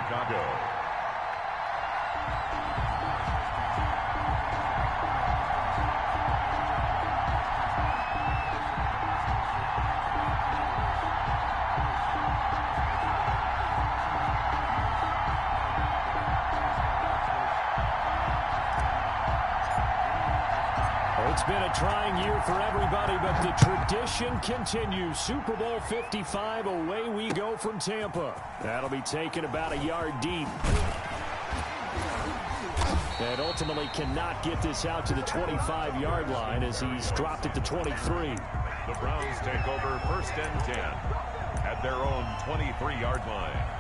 Chicago. It's been a trying year for everybody, but the tradition continues. Super Bowl 55, away we go from Tampa. That'll be taken about a yard deep. And ultimately cannot get this out to the 25-yard line as he's dropped at the 23. The Browns take over 1st and 10 at their own 23-yard line.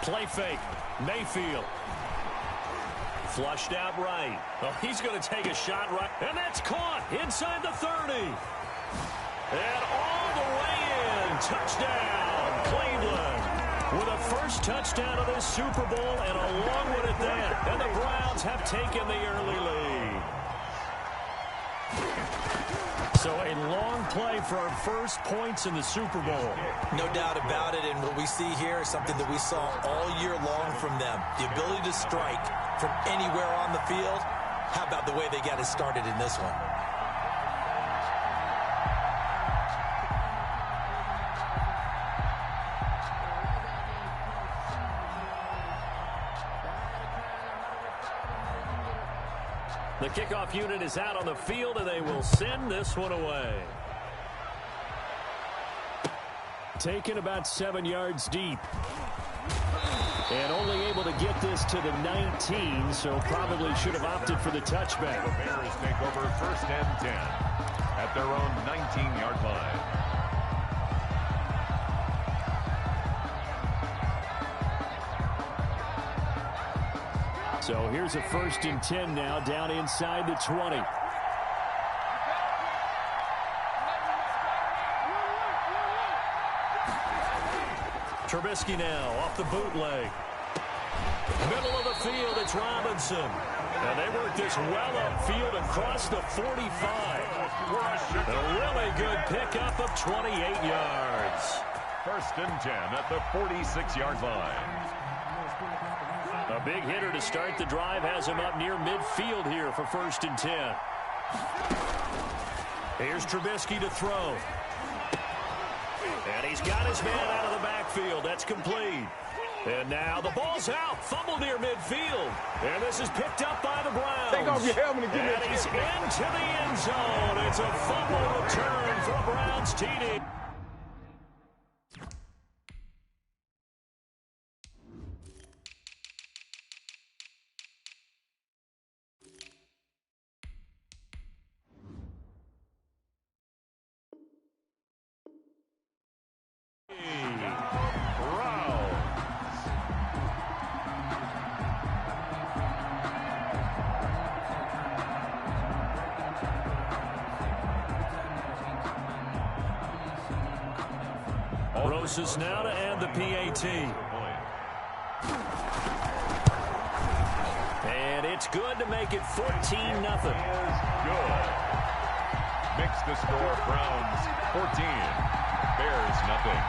Play fake. Mayfield. Flushed out right. Oh, he's going to take a shot right. And that's caught inside the 30. And all the way in. Touchdown, Cleveland. With a first touchdown of this Super Bowl and a long one at that. And the Browns have taken the early lead. So a long play for our first points in the Super Bowl. No doubt about it, and what we see here is something that we saw all year long from them. The ability to strike from anywhere on the field. How about the way they got it started in this one? The kickoff unit is out on the field, and they will send this one away. Taken about 7 yards deep. And only able to get this to the 19, so probably should have opted for the touchback. The Bears take over 1st and 10 at their own 19-yard line. So here's a 1st and 10 now, down inside the 20. Trubisky now off the bootleg. Middle of the field, it's Robinson. And they work this well upfield across the 45. A really good pickup of 28 yards. 1st and 10 at the 46-yard line. A big hitter to start the drive has him up near midfield here for 1st and 10. Here's Trubisky to throw. And he's got his man out of the backfield. That's complete. And now the ball's out. Fumble near midfield. And this is picked up by the Browns. Take off your helmet and give me a And he's into the end zone. It's a fumble return for a Browns TD. Roses now to add the PAT. And it's good to make it 14-0. Good. Makes the score Browns 14. Bears nothing.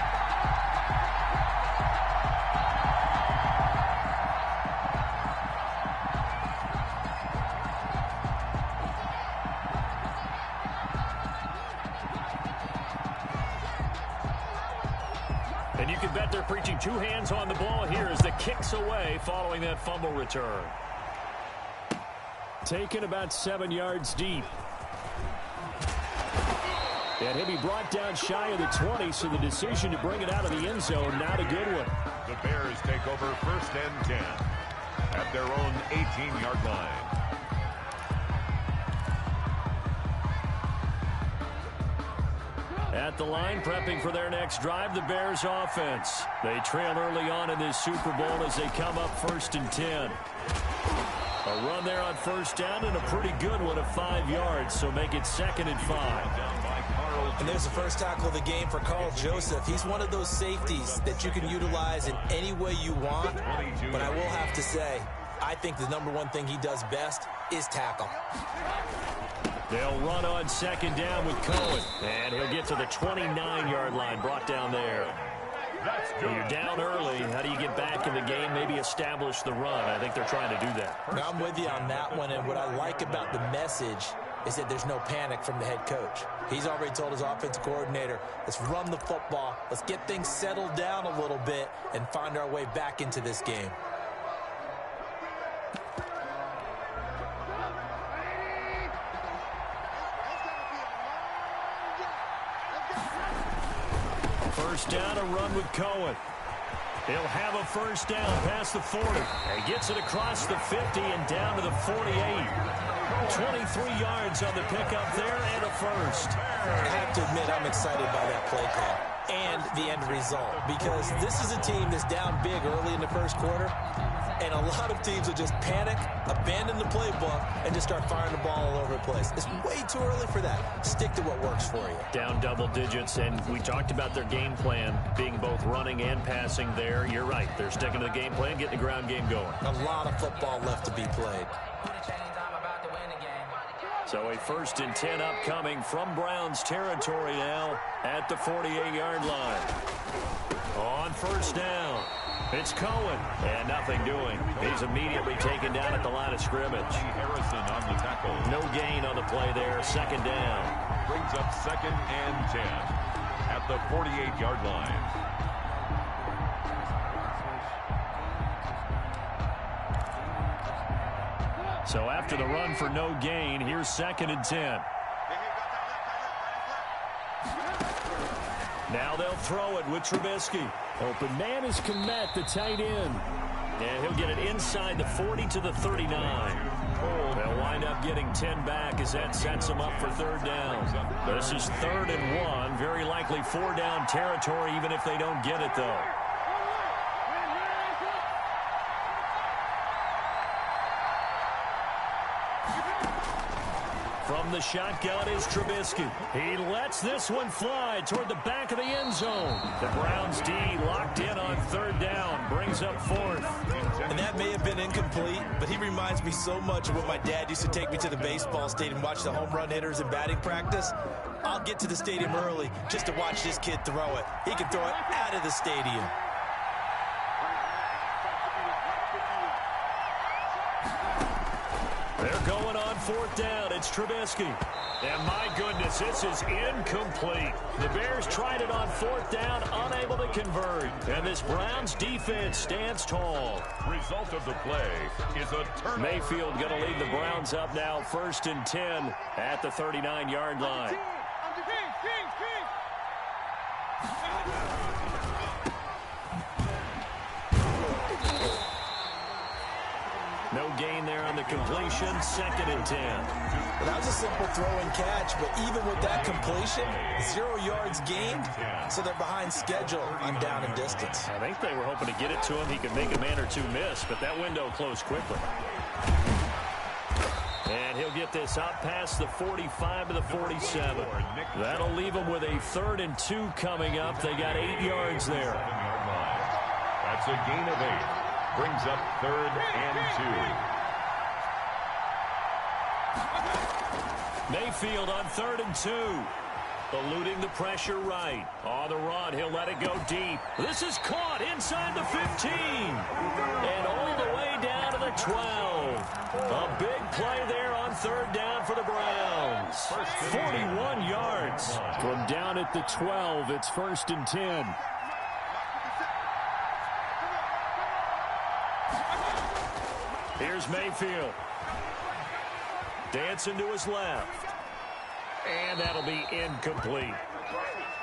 And you can bet they're preaching two hands on the ball here as the kick's away following that fumble return. Taken about 7 yards deep. And he'll be brought down shy of the 20, so the decision to bring it out of the end zone, not a good one. The Bears take over 1st and 10 at their own 18-yard line. At the line, prepping for their next drive, the Bears offense. They trail early on in this Super Bowl as they come up 1st and 10. A run there on 1st down and a pretty good one of 5 yards, so make it 2nd and 5. And there's the first tackle of the game for Carl Joseph. He's one of those safeties that you can utilize in any way you want, but I will have to say, I think the #1 thing he does best is tackle. They'll run on 2nd down with Cohen, and he'll get to the 29-yard line, brought down there. You're down early. How do you get back in the game, maybe establish the run? I think they're trying to do that. Now, I'm with you on that one, and what I like about the message is that there's no panic from the head coach. He's already told his offensive coordinator, let's run the football, let's get things settled down a little bit and find our way back into this game. First down, a run with Cohen. He'll have a first down past the 40. And gets it across the 50 and down to the 48. 23 yards on the pickup there and a first. I have to admit I'm excited by that play call and the end result, because this is a team that's down big early in the first quarter, and a lot of teams will just panic, abandon the playbook, and just start firing the ball all over the place. It's way too early for that. Stick to what works for you. Down double digits, and we talked about their game plan being both running and passing there. You're right. They're sticking to the game plan, getting the ground game going. A lot of football left to be played. So a 1st and 10 upcoming from Browns territory now at the 48-yard line. On 1st down, it's Cohen, and nothing doing. He's immediately taken down at the line of scrimmage. Harrison on the tackle. No gain on the play there, 2nd down. Brings up 2nd and 10 at the 48-yard line. So after the run for no gain, here's 2nd and 10. Now they'll throw it with Trubisky. Open man is Kmet, the tight end. And he'll get it inside the 40 to the 39. They'll wind up getting 10 back as that sets them up for 3rd down. This is 3rd and 1. Very likely 4-down territory, even if they don't get it, though. From the shotgun is Trubisky. He lets this one fly toward the back of the end zone. The Browns D locked in on 3rd down. Brings up 4th. And that may have been incomplete, but he reminds me so much of when my dad used to take me to the baseball stadium and watch the home run hitters in batting practice. I'll get to the stadium early just to watch this kid throw it. He can throw it out of the stadium. They're going on 4th down. It's Trubisky. And my goodness, this is incomplete. The Bears tried it on 4th down, unable to convert. And this Browns defense stands tall. Result of the play is a turnover. Mayfield going to lead the Browns up now 1st and 10 at the 39-yard line. No gain there on the completion, 2nd and 10. Well, that was a simple throw and catch, but even with that completion, 0 yards gained, so they're behind schedule on down and distance. I think they were hoping to get it to him. He could make a man or two miss, but that window closed quickly. And he'll get this out past the 45 to the 47. That'll leave him with a 3rd and 2 coming up. They got 8 yards there. That's a gain of 8. Brings up 3rd and 2. Mayfield on 3rd and 2. Eluding the pressure right. On the run, he'll let it go deep. This is caught inside the 15. And all the way down to the 12. A big play there on 3rd down for the Browns. 41 yards. From down at the 12, it's 1st and 10. Here's Mayfield. Dancing to his left. And that'll be incomplete.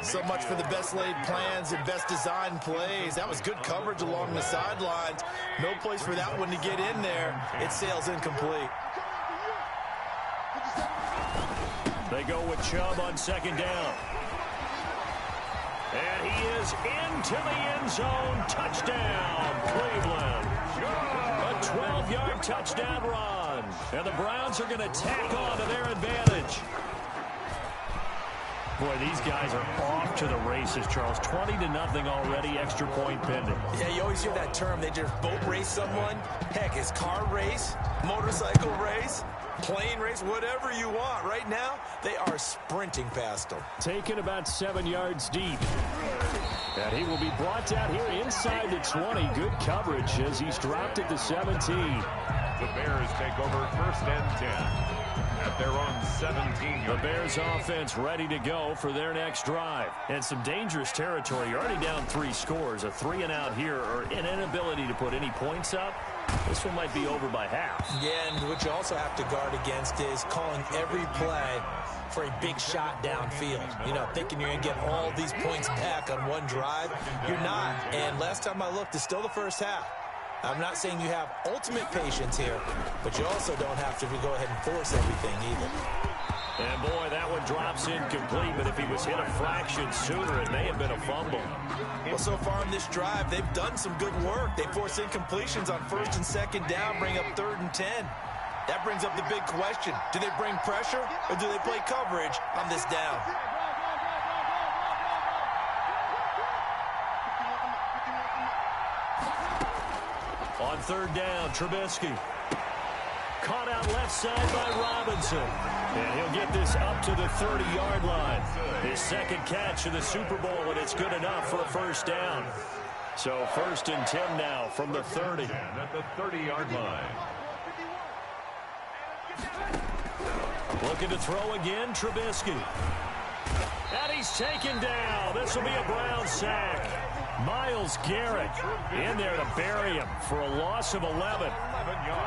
So much for the best laid plans and best designed plays. That was good coverage along the sidelines. No place for that one to get in there. It sails incomplete. They go with Chubb on 2nd down. And he is into the end zone. Touchdown, Cleveland. A 12-yard touchdown run. And the Browns are going to tack on to their advantage. Boy, these guys are off to the races, Charles. 20-0 already, extra point pending. Yeah, you always hear that term. They just boat race someone. Heck, it's car race, motorcycle race, plane race, whatever you want. Right now, they are sprinting past them. Taken about 7 yards deep. And he will be brought down here inside the 20. Good coverage as he's dropped at the 17. The Bears take over 1st and 10. At their own 17. The Bears offense ready to go for their next drive. And some dangerous territory. You're already down 3 scores. A 3-and-out here or an inability to put any points up. This one might be over by half. Yeah, and what you also have to guard against is calling every play for a big shot downfield. You know, thinking you're going to get all these points back on one drive. You're not. And last time I looked, it's still the first half. I'm not saying you have ultimate patience here, but you also don't have to go ahead and force everything either. And, boy, that one drops incomplete, but if he was hit a fraction sooner, it may have been a fumble. Well, so far on this drive, they've done some good work. They force incompletions on 1st and 2nd down, bring up 3rd and 10. That brings up the big question. Do they bring pressure or do they play coverage on this down? On 3rd down, Trubisky. Caught out left side by Robinson. And he'll get this up to the 30-yard line. His 2nd catch of the Super Bowl, and it's good enough for a 1st down. So 1st and 10 now from the 30. At the 30-yard line. Looking to throw again, Trubisky. And he's taken down. This will be a Brown sack. Myles Garrett in there to bury him for a loss of 11.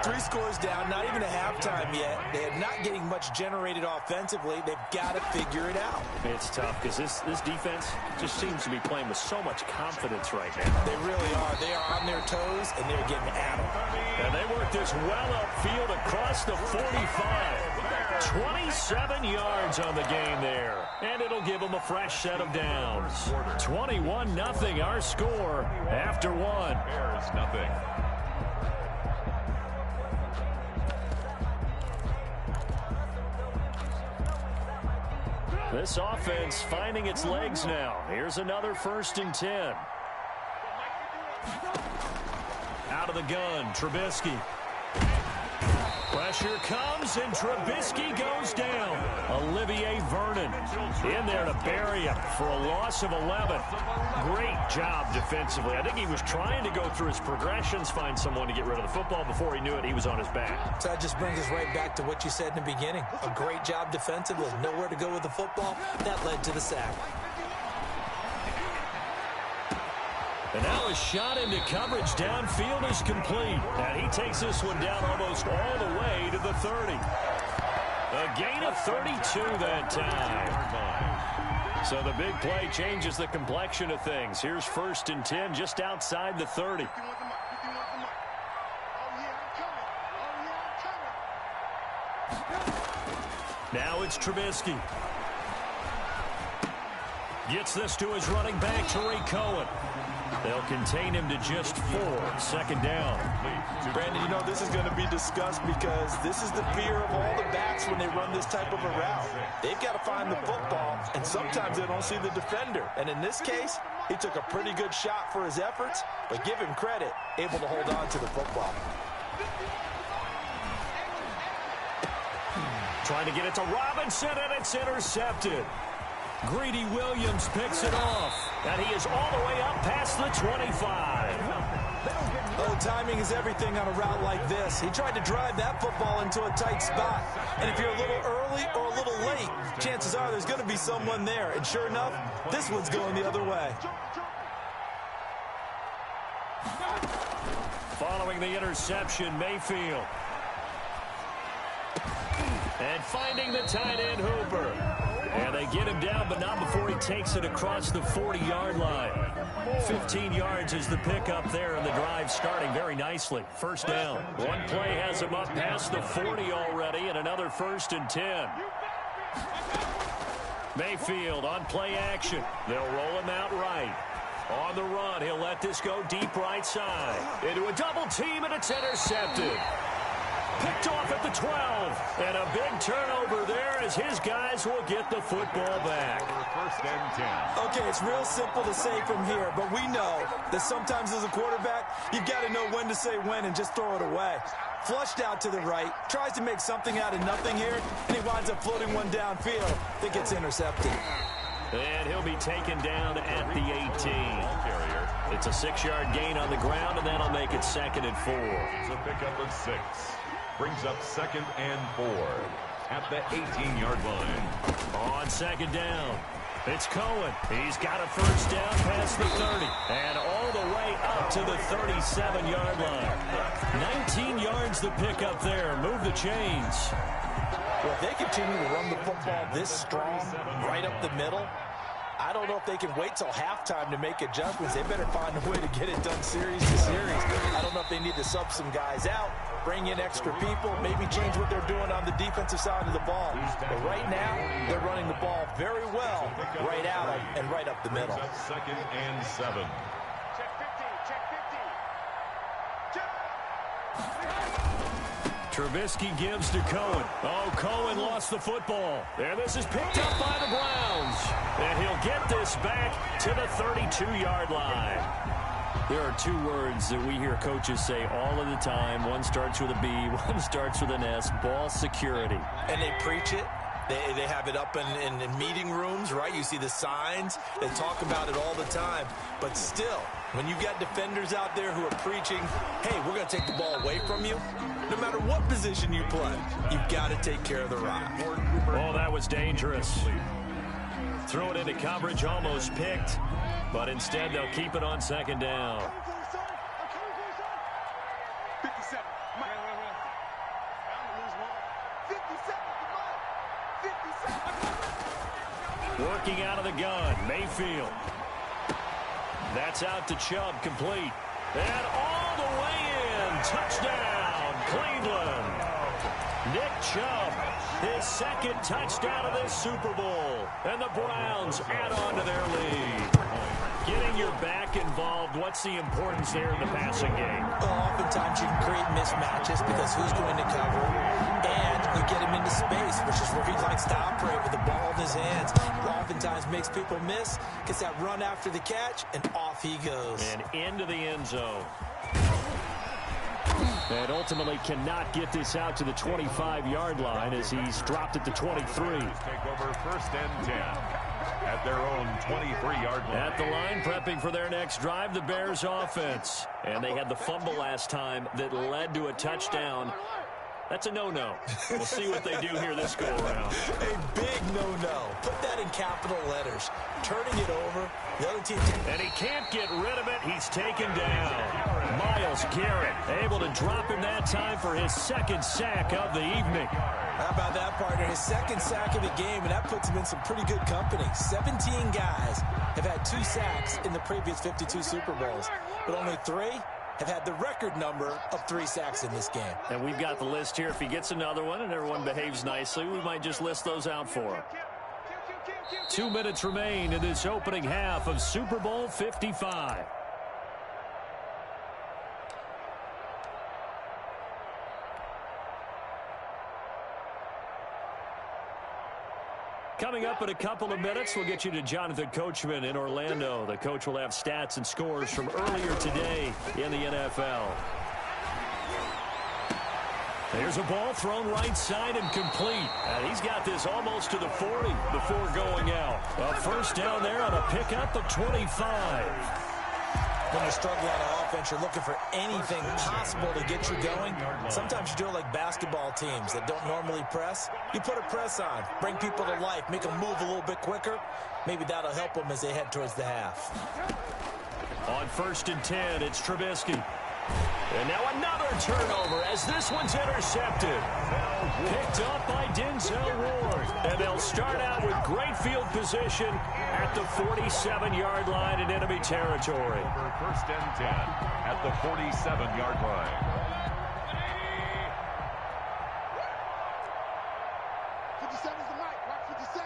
3 scores down, not even a halftime yet. They are not getting much generated offensively. They've got to figure it out. It's tough because this defense just seems to be playing with so much confidence right now. They really are. They are on their toes, and they're getting at them. And they work this well upfield across the 45. 27 yards on the game there. And it'll give them a fresh set of downs. 21-0 our score after 1. Bears nothing. This offense finding its legs now. Here's another 1st and 10. Out of the gun, Trubisky. Pressure comes, and Trubisky goes down. Olivier Vernon in there to bury him for a loss of 11. Great job defensively. I think he was trying to go through his progressions, find someone to get rid of the football. Before he knew it, he was on his back. So that just brings us right back to what you said in the beginning. A great job defensively. Nowhere to go with the football. That led to the sack. And now a shot into coverage downfield is complete. And he takes this one down almost all the way to the 30. A gain of 32 that time. So the big play changes the complexion of things. Here's 1st and 10 just outside the 30. Now it's Trubisky. Gets this to his running back, Tariq Cohen. They'll contain him to just 4. 2nd down. Brandon, you know, this is going to be discussed because this is the fear of all the backs when they run this type of a route. They've got to find the football, and sometimes they don't see the defender. And in this case, he took a pretty good shot for his efforts, but give him credit, able to hold on to the football. Trying to get it to Robinson, and it's intercepted. Greedy Williams picks it off, and he is all the way up past the 25. Oh, timing is everything on a route like this. He tried to drive that football into a tight spot. And if you're a little early or a little late, chances are there's going to be someone there. And sure enough, this one's going the other way. Following the interception, Mayfield. And finding the tight end, Hooper. And they get him down, but not before he takes it across the 40-yard line. 15 yards is the pickup there, and the drive starting very nicely. 1st down. One play has him up past the 40 already, and another 1st and 10. Mayfield on play action. They'll roll him out right. On the run, he'll let this go deep right side. Into a double team, and it's intercepted. Picked off at the 12. And a big turnover there as his guys will get the football back. First and 10. Okay, it's real simple to say from here, but we know that sometimes as a quarterback, you've got to know when to say when and just throw it away. Flushed out to the right, tries to make something out of nothing here, and he winds up floating one downfield that gets intercepted. And he'll be taken down at the 18. It's a 6-yard gain on the ground, and that'll make it 2nd and 4. It's a pickup of 6. Brings up 2nd and 4 at the 18-yard line. On 2nd down, it's Cohen. He's got a first down past the 30 and all the way up to the 37-yard line. 19 yards to pick up there. Move the chains. Well, if they continue to run the football this strong, right up the middle, I don't know if they can wait till halftime to make adjustments. They better find a way to get it done series to series. I don't know if they need to sub some guys out, bring in extra people, maybe change what they're doing on the defensive side of the ball. But right now, they're running the ball very well right out and right up the middle. 2nd and 7. Check 15, check 15. Trubisky gives to Cohen. Oh, Cohen lost the football. And this is picked up by the Browns. And he'll get this back to the 32-yard line. There are 2 words that we hear coaches say all of the time. One starts with a B, one starts with an S. Ball security. And they preach it. They have it up in meeting rooms, right? You see the signs. They talk about it all the time. But still, when you've got defenders out there who are preaching, hey, we're going to take the ball away from you, no matter what position you play, you've got to take care of the rock. Oh, that was dangerous. Throw it into coverage, almost picked. But instead, they'll keep it on 2nd down. 57. Working out of the gun, Mayfield. That's out to Chubb, complete. And all the way in, touchdown, Cleveland. Nick Chubb, his 2nd touchdown of this Super Bowl. And the Browns add on to their lead. Getting your back involved, what's the importance there in the passing game? Well, oftentimes you can create mismatches because who's going to cover, and you get him into space, which is where he likes to operate with the ball in his hands. It oftentimes makes people miss, gets that run after the catch, and off he goes. And into the end zone. And ultimately cannot get this out to the 25-yard line as he's dropped it to 23. Take over 1st and 10 at their own 23-yard line. At the line, prepping for their next drive, the Bears offense. And they had the fumble last time that led to a touchdown. That's a no-no. We'll see what they do here this go-around. A big no-no. Put that in capital letters. Turning it over. The other team. And he can't get rid of it. He's taken down. Myles Garrett able to drop him that time for his 2nd sack of the evening. How about that, partner? His 2nd sack of the game, and that puts him in some pretty good company. 17 guys have had 2 sacks in the previous 52 Super Bowls, but only 3 have had the record number of 3 sacks in this game. And we've got the list here. If he gets another one and everyone behaves nicely, we might just list those out for him. 2 minutes remain in this opening half of Super Bowl 55. Coming up in a couple of minutes, we'll get you to Jonathan Coachman in Orlando. The coach will have stats and scores from earlier today in the NFL. There's a ball thrown right side and complete. And he's got this almost to the 40 before going out. A first down there on a pickup of 25. When you struggle on offense, you're looking for anything possible to get you going. Sometimes you do it like basketball teams that don't normally press. You put a press on, bring people to life, make them move a little bit quicker. Maybe that'll help them as they head towards the half. On 1st and 10, it's Trubisky. And now another turnover as this one's intercepted. Picked up by Denzel Ward. And they'll start out with great field position at the 47-yard line in enemy territory. 1st and 10 at the 47-yard line. 57's the mic. Rock 57.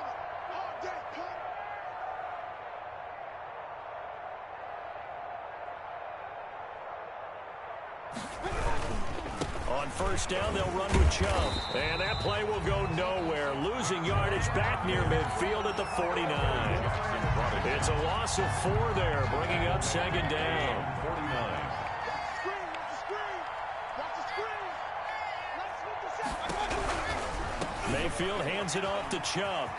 On first down, they'll run with Chubb. And that play will go nowhere. Losing yardage back near midfield at the 49. It's a loss of 4 there, bringing up second down. 49. Mayfield hands it off to Chubb.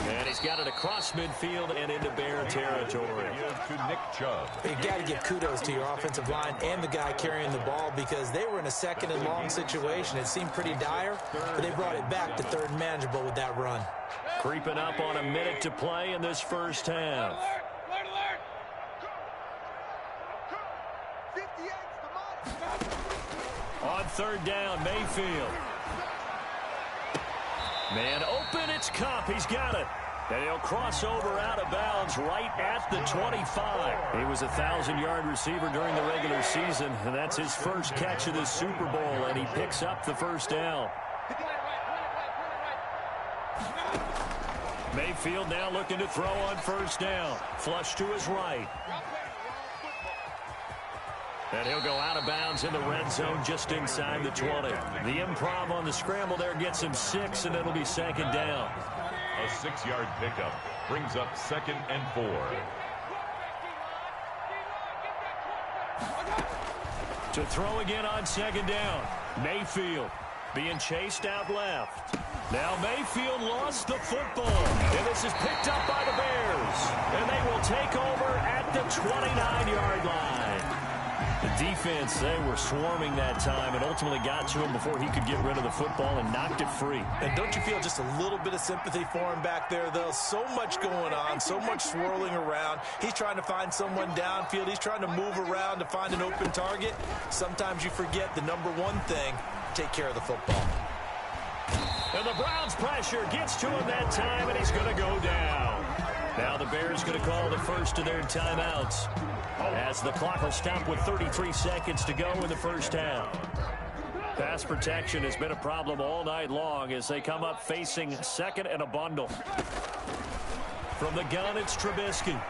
And he's got it across midfield and into Bear territory. To Nick Chubb. You got to give kudos to your offensive line and the guy carrying the ball because they were in a second and long situation. It seemed pretty dire, but they brought it back to third and manageable with that run. Creeping up on a minute to play in this first half. On third down, Mayfield. Man open, it's Cup. He's got it. And he'll cross over out of bounds right at the 25. He was a 1,000-yard receiver during the regular season, and that's his first catch of this Super Bowl, and he picks up the first down. Mayfield now looking to throw on first down. Flush to his right. And he'll go out of bounds in the red zone just inside the 20. The improv on the scramble there gets him 6, and it'll be second down. A 6-yard pickup brings up second and 4. To throw again on second down. Mayfield being chased out left. Now Mayfield lost the football. And this is picked up by the Bears. And they will take over at the 29-yard line. The defense, they were swarming that time and ultimately got to him before he could get rid of the football and knocked it free. And don't you feel just a little bit of sympathy for him back there, though? So much going on, so much swirling around. He's trying to find someone downfield. He's trying to move around to find an open target. Sometimes you forget the number one thing, take care of the football. And the Browns' pressure gets to him that time, and he's going to go down. Now the Bears going to call the first of their timeouts, as the clock will stop with 33 seconds to go in the first half. Pass protection has been a problem all night long as they come up facing second and a bundle. From the gun, it's Trubisky.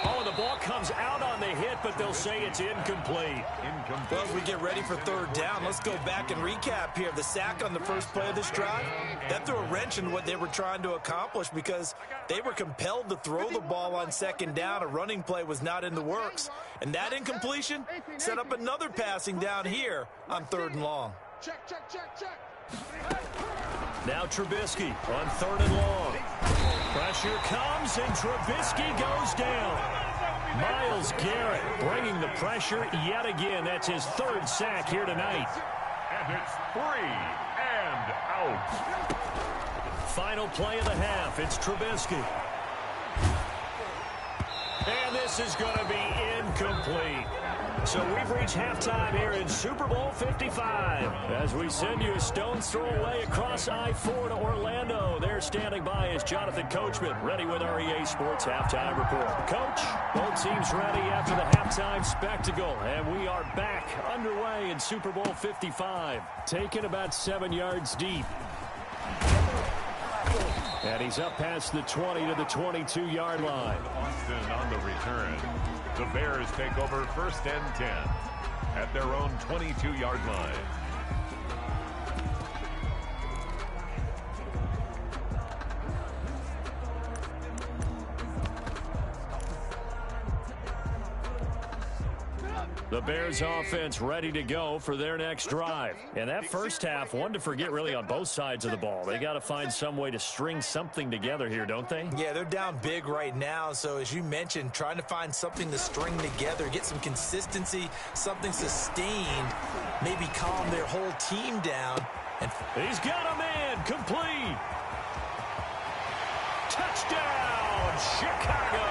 Oh, the ball comes out on the hit, but they'll say it's incomplete. Well, as we get ready for third down, let's go back and recap here. The sack on the first play of this drive, that threw a wrench in what they were trying to accomplish because they were compelled to throw the ball on second down. A running play was not in the works. And that incompletion set up another passing down here on third and long. Check. Now Trubisky on third and long. Pressure comes, and Trubisky goes down. Myles Garrett bringing the pressure yet again. That's his third sack here tonight. And it's 3 and out. Final play of the half. It's Trubisky. And this is going to be incomplete. So we've reached halftime here in Super Bowl 55. As we send you a stone's throw away across I-4 to Orlando. There standing by is Jonathan Coachman, ready with our EA Sports Halftime Report. Coach, both teams ready after the halftime spectacle. And we are back underway in Super Bowl 55. Taken about 7 yards deep. And he's up past the 20 to the 22-yard line. Austin on the return. The Bears take over first and 10 at their own 22-yard line. The Bears offense ready to go for their next drive. And that first half, one to forget really on both sides of the ball. They got to find some way to string something together here, don't they? Yeah, they're down big right now. So as you mentioned, trying to find something to string together, get some consistency, something sustained, maybe calm their whole team down. And he's got a man, complete. Touchdown, Chicago.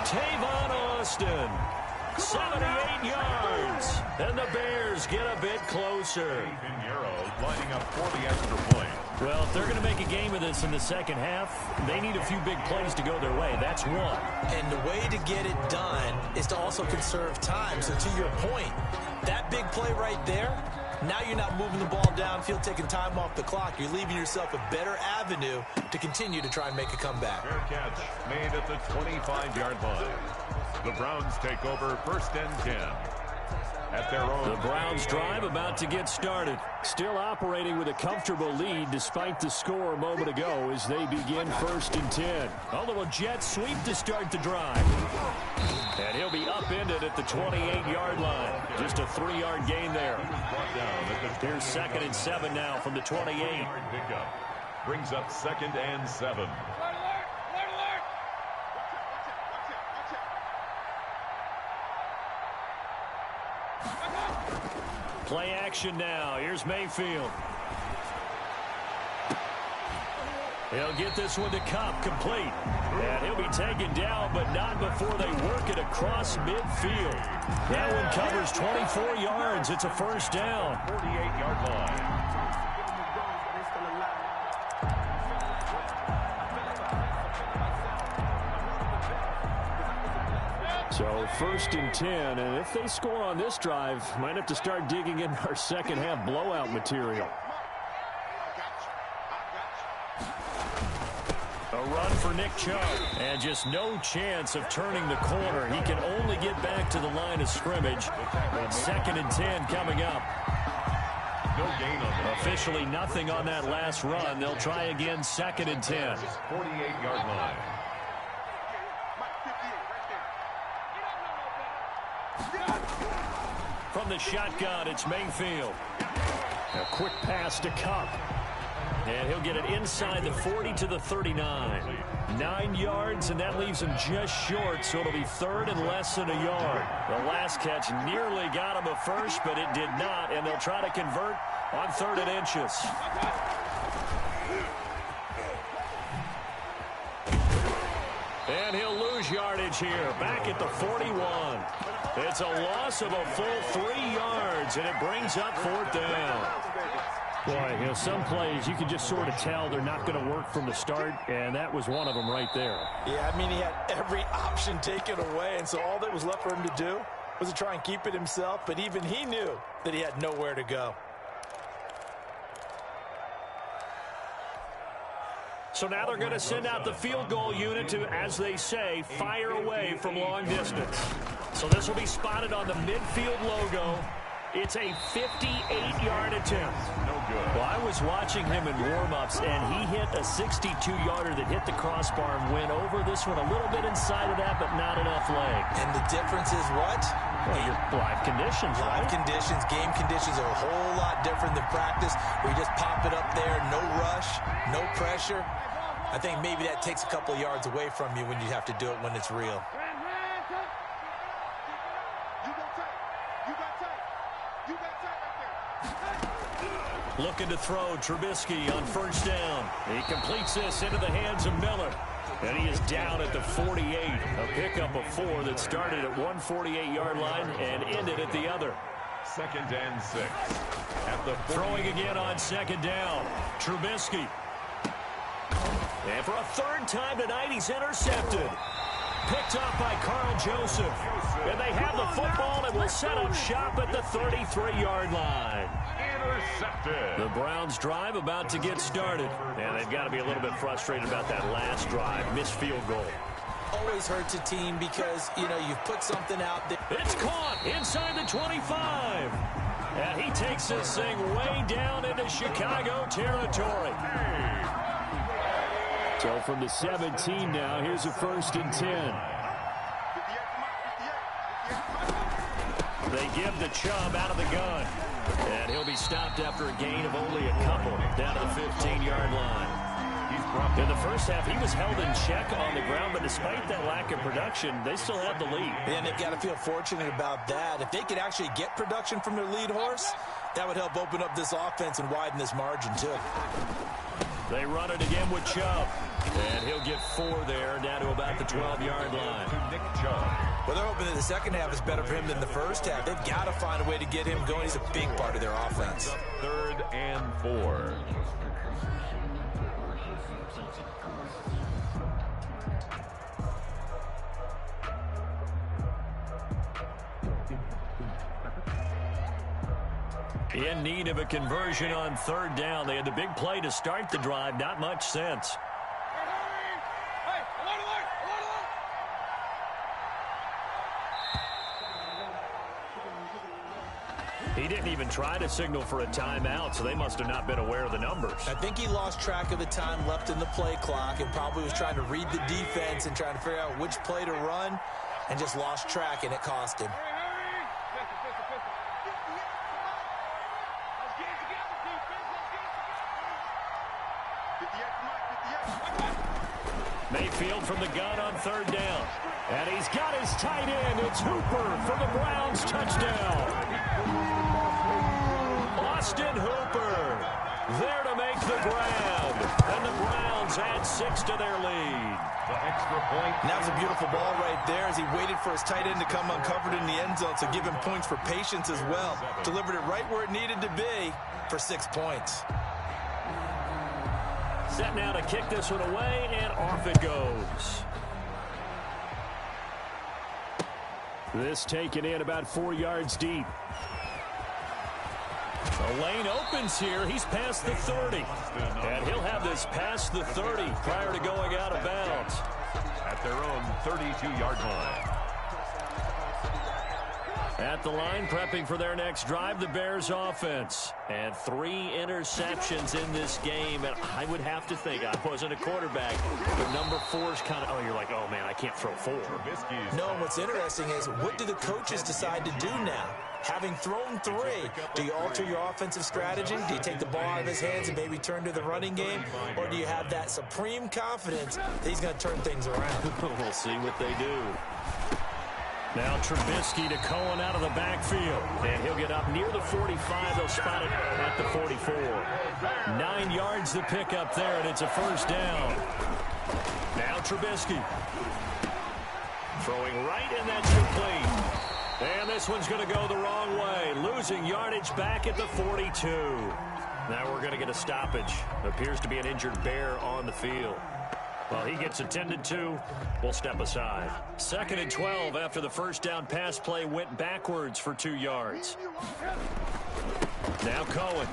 Tavon Austin. 78 yards, and the Bears get a bit closer. Lining up for the extra point. Well, if they're going to make a game of this in the second half, they need a few big plays to go their way. That's one. And the way to get it done is to also conserve time. So to your point, that big play right there, Now you're not moving the ball downfield, taking time off the clock. You're leaving yourself a better avenue to continue to try and make a comeback. Fair catch made at the 25-yard line. The Browns take over 1st and 10. At their own. The Browns drive about to get started. Still operating with a comfortable lead despite the score a moment ago as they begin 1st and 10. A little jet sweep to start the drive. And he'll be upended at the 28-yard line. Just a 3-yard gain there. Here's 2nd and 7 now from the 28. Pickup brings up 2nd and 7. Play action now. Here's Mayfield. He'll get this one to Cup, complete. And he'll be taken down, but not before they work it across midfield. That one covers 24 yards. It's a 1st down. 48-yard line. So 1st and 10, and if they score on this drive, might have to start digging in our second half blowout material. A run for Nick Chubb, and just no chance of turning the corner. He can only get back to the line of scrimmage. And 2nd and 10 coming up. No gain on that. Officially nothing on that last run. They'll try again 2nd and 10. 48-yard line. From the shotgun, it's Mayfield. A quick pass to Cup. And he'll get it inside the 40 to the 39. 9 yards, and that leaves him just short, so it'll be 3rd and less than a yard. The last catch nearly got him a first, but it did not, and they'll try to convert on 3rd and inches. And he'll lose yardage here, back at the 41. It's a loss of a full 3 yards, and it brings up 4th down. Boy, some plays you can just sort of tell they're not going to work from the start, and that was one of them right there. Yeah, I mean, he had every option taken away, and so all that was left for him to do was to try and keep it himself, but even he knew that he had nowhere to go. So now they're going to send out the field goal unit to, as they say, fire away from long distance. So this will be spotted on the midfield logo. It's a 58-yard attempt. No good. Well, I was watching him in warm-ups, and he hit a 62-yarder that hit the crossbar and went over. This one a little bit inside of that, but not enough leg. And the difference is what? Well, your live conditions, right? Live conditions, game conditions are a whole lot different than practice, where you just pop it up there, no rush, no pressure. I think maybe that takes a couple of yards away from you when you have to do it when it's real. Looking to throw, Trubisky on 1st down. He completes this into the hands of Miller. And he is down at the 48. A pickup of 4 that started at 148-yard line and ended at the other. 2nd and 6. At the throwing again on 2nd down. Trubisky. And for a 3rd time tonight, he's intercepted. Picked up by Carl Joseph. And they have the football and will set up shop at the 33-yard line. Intercepted. The Browns drive about to get started. And they've got to be a little bit frustrated about that last drive. Missed field goal. Always hurts a team because, you've put something out there. It's caught inside the 25. And he takes this thing way down into Chicago territory. So from the 17 now, here's a 1st and 10. They give the Chubb out of the gun. And he'll be stopped after a gain of only a couple down to the 15-yard line. In the first half, he was held in check on the ground, but despite that lack of production, they still have the lead. And they've got to feel fortunate about that. If they could actually get production from their lead horse, that would help open up this offense and widen this margin, too. They run it again with Chubb. And he'll get 4 there, down to about the 12-yard line. Nick Chubb. Well, they're hoping that the second half is better for him than the first half. They've got to find a way to get him going. He's a big part of their offense. 3rd and 4. In need of a conversion on third down. They had the big play to start the drive. Not much sense. He didn't even try to signal for a timeout, so they must have not been aware of the numbers. I think he lost track of the time left in the play clock and probably was trying to read the defense and trying to figure out which play to run and just lost track, and it cost him. Mayfield from the gun on third down. And he's got his tight end. It's Hooper for the Browns. Touchdown. Austin Hooper there to make the grab. And the Browns add 6 to their lead. The extra point. And that was a beautiful ball right there as he waited for his tight end to come uncovered in the end zone, so give him points for patience as well. Delivered it right where it needed to be for 6 points. Set now to kick this one away, and off it goes. This taken in about 4 yards deep. The lane opens here. He's past the 30. And he'll have this past the 30 prior to going out of bounds. At their own 32-yard line. At the line, prepping for their next drive, the Bears offense. And 3 interceptions in this game. And I would have to think, I wasn't a quarterback, but number 4 is kind of, oh, you're like, oh, man, I can't throw 4. No, and what's interesting is, what do the coaches decide to do now? Having thrown 3, do you alter your offensive strategy? Do you take the ball out of his hands and maybe turn to the running game? Or do you have that supreme confidence that he's going to turn things around? We'll see what they do. Now Trubisky to Cohen out of the backfield. And he'll get up near the 45. They'll spot it at the 44. 9 yards to pick up there, and it's a first down. Now Trubisky. Throwing right, and that's complete. And this one's going to go the wrong way. Losing yardage back at the 42. Now we're going to get a stoppage. Appears to be an injured Bear on the field. Well, he gets attended to. We'll step aside. 2nd and 12 after the first down pass play went backwards for 2 yards. Now Cohen.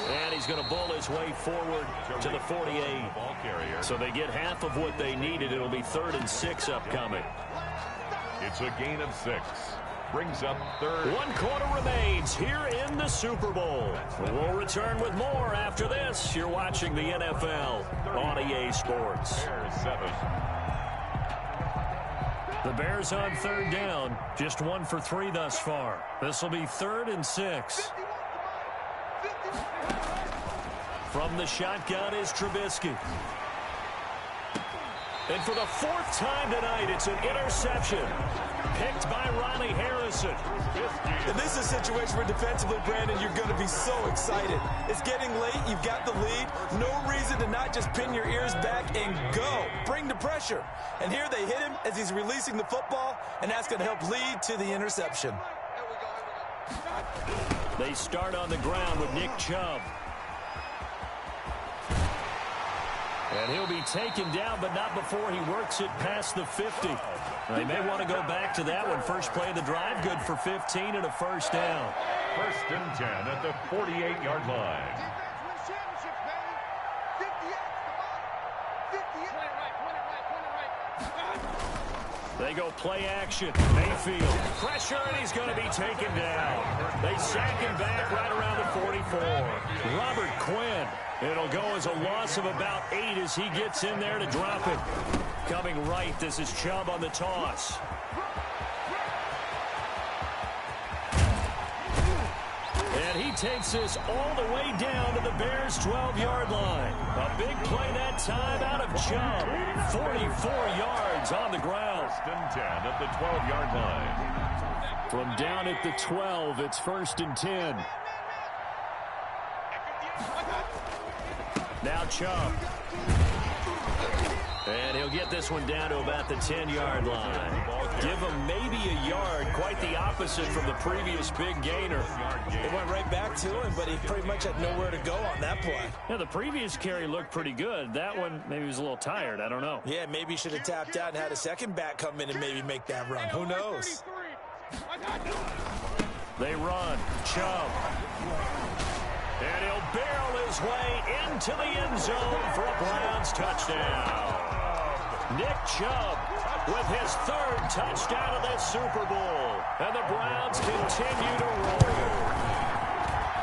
And he's going to bull his way forward to the 48. So they get half of what they needed. It'll be 3rd and 6 upcoming. It's a gain of 6. Brings up 3rd. 1 quarter remains here in the Super Bowl. We'll return with more after this. You're watching the NFL on EA Sports. Bears 7. The Bears on 3rd down. Just 1 for 3 thus far. This will be 3rd and 6. From the shotgun is Trubisky. And for the 4th time tonight, it's an interception. Picked by Ronnie Harrison. And this is a situation where defensively, Brandon, you're going to be so excited. It's getting late. You've got the lead. No reason to not just pin your ears back and go. Bring the pressure. And here they hit him as he's releasing the football, and that's going to help lead to the interception. They start on the ground with Nick Chubb. And he'll be taken down, but not before he works it past the 50. They may want to go back to that one. First play of the drive, good for 15 and a first down. 1st and 10 at the 48-yard line. They go play action. Mayfield. Pressure, and he's going to be taken down. They sack him back right around the 44. Robert Quinn. It'll go as a loss of about 8 as he gets in there to drop it. Coming right, this is Chubb on the toss. And he takes this all the way down to the Bears' 12-yard line. A big play that time out of Chubb. 44 yards on the ground. 1st and 10 at the 12-yard line. From down at the 12, it's 1st and 10. Now Chubb. And he'll get this one down to about the 10-yard line. Give him maybe a yard, quite the opposite from the previous big gainer. It went right back to him, but he pretty much had nowhere to go on that play. Yeah, the previous carry looked pretty good. That one, maybe he was a little tired. I don't know. Yeah, maybe he should have tapped out and had a second back come in and maybe make that run. Who knows? They run. Chubb. And he'll barrel his way into the end zone for a Browns touchdown. Nick Chubb with his third touchdown of this Super Bowl. And the Browns continue to roll.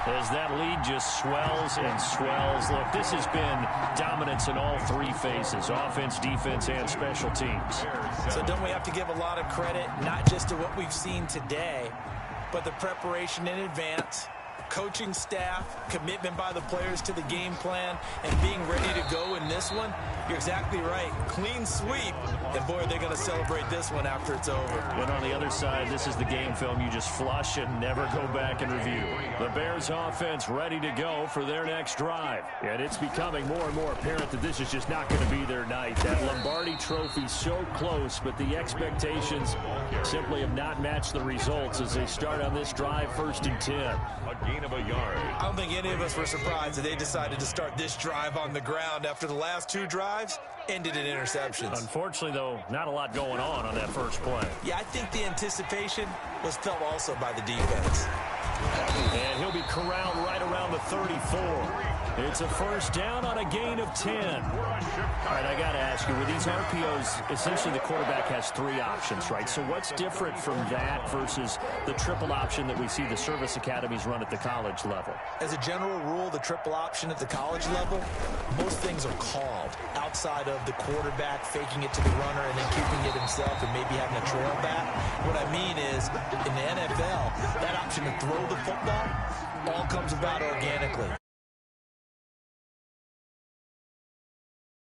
As that lead just swells and swells. Look, this has been dominance in all three phases, offense, defense, and special teams. So don't we have to give a lot of credit, not just to what we've seen today, but the preparation in advance, coaching staff, commitment by the players to the game plan, and being ready to go in this one? You're exactly right. Clean sweep. And, boy, they're going to celebrate this one after it's over. And on the other side, this is the game film you just flush and never go back and review. The Bears offense ready to go for their next drive. And it's becoming more and more apparent that this is just not going to be their night. That Lombardi trophy so close, but the expectations simply have not matched the results as they start on this drive 1st and 10. A gain of a yard. I don't think any of us were surprised that they decided to start this drive on the ground after the last two drives ended in interceptions. Unfortunately, though, not a lot going on that first play. Yeah, I think the anticipation was felt also by the defense. And he'll be corralled right around the 34. It's a first down on a gain of 10. All right, I got to ask you, with these RPOs, essentially the quarterback has three options, right? So what's different from that versus the triple option that we see the service academies run at the college level? As a general rule, the triple option at the college level, most things are called outside of the quarterback faking it to the runner and then keeping it himself and maybe having a trail back. What I mean is, in the NFL, that option to throw the football all comes about organically.